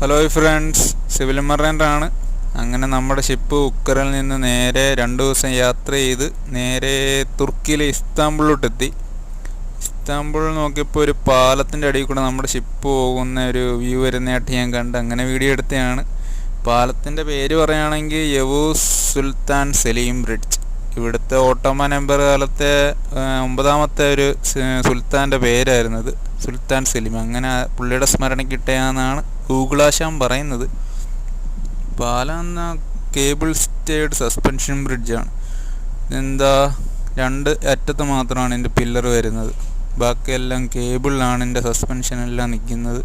Hello friends, civil മറൈനറാണ്. അങ്ങനെ നമ്മുടെ ship ഉക്കറിൽ നിന്ന് നേരെ 2 ദിവസം യാത്ര ചെയ്ത് നേരെ തുർക്കിയിലെ ഇസ്താംബുളിലോട്ടെത്തി. ഇസ്താംബുൾ നോക്കിയപ്പോൾ ഒരു പാലത്തിൻ്റെ അടിയിൽ കൂടെ നമ്മുടെ ഷിപ്പ് പോകുന്ന ഒരു വ്യൂ വരുന്നതായിട്ട് ഞാൻ കണ്ട് അങ്ങനെ വീഡിയോ എടുത്തതാണ്. പാലത്തിൻ്റെ പേര് പറയുകയാണെങ്കിൽ യവൂസ് സുൽത്താൻ സലീം ബ്രിഡ്ജ്. ഇവിടുത്തെ ഓട്ടോമൻ എംപയർ കാലത്തെ 9ാമത്തെ ഒരു സുൽത്താൻ്റെ പേരായിരുന്നത് സുൽത്താൻ സലീം. അങ്ങനെ പുള്ളിയുടെ സ്മരണയ്ക്ക് ഇട്ടയാണെന്നാണ് ഗൂഗിളാശാൻ പറയുന്നത്. പാലം എന്ന കേബിൾ സ്റ്റേഡ് സസ്പെൻഷൻ ബ്രിഡ്ജാണ്. ഇതെന്താ 2 അറ്റത്ത് മാത്രമാണ് ഇതിൻ്റെ പില്ലർ വരുന്നത്, ബാക്കിയെല്ലാം കേബിളിലാണ് ഇതിൻ്റെ സസ്പെൻഷനെല്ലാം നിൽക്കുന്നത്.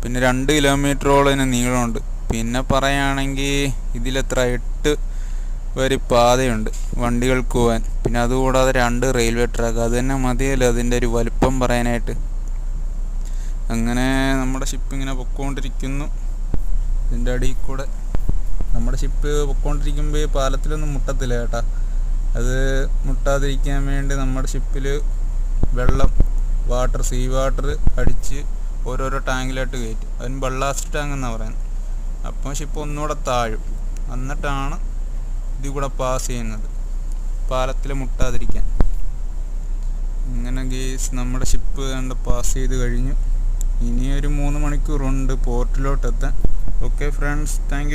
പിന്നെ 2 കിലോമീറ്ററോളം ഇതിന് നീളമുണ്ട്. പിന്നെ പറയുകയാണെങ്കിൽ ഇതിലെത്ര 8 വരി പാതയുണ്ട് വണ്ടികൾക്ക് പോകാൻ. പിന്നെ അതുകൂടാതെ 2 റെയിൽവേ ട്രാക്ക്. അത് തന്നെ മതിയല്ലോ അതിൻ്റെ ഒരു വലുപ്പം പറയാനായിട്ട്. അങ്ങനെ നമ്മുടെ ഷിപ്പ് ഇങ്ങനെ പൊയ്ക്കൊണ്ടിരിക്കുന്നു. ഇതിൻ്റെ അടിയിൽ കൂടെ നമ്മുടെ ഷിപ്പ് പൊയ്ക്കൊണ്ടിരിക്കുമ്പോൾ പാലത്തിലൊന്നും മുട്ടത്തില്ല കേട്ടാ. അത് മുട്ടാതിരിക്കാൻ വേണ്ടി നമ്മുടെ ഷിപ്പിൽ വെള്ളം സീ വാട്ടർ അടിച്ച് ഓരോരോ ടാങ്കിലായിട്ട് കയറ്റും. അതിന് ബള്ളാസ്റ്റ് ടാങ്ക് എന്നാണ് പറയുന്നത്. അപ്പം ഷിപ്പ് ഒന്നുകൂടെ താഴും, എന്നിട്ടാണ് ഇതിൽ കൂടെ പാസ് ചെയ്യുന്നത് പാലത്തിൽ മുട്ടാതിരിക്കാൻ. ഇങ്ങനെ ഗേസ് നമ്മുടെ ഷിപ്പ് കണ്ട് പാസ് ചെയ്ത് കഴിഞ്ഞു. ഇനിയൊരു 3 മണിക്കൂറുണ്ട് പോർട്ടിലോട്ടെത്താൻ. Okay friends, thank U.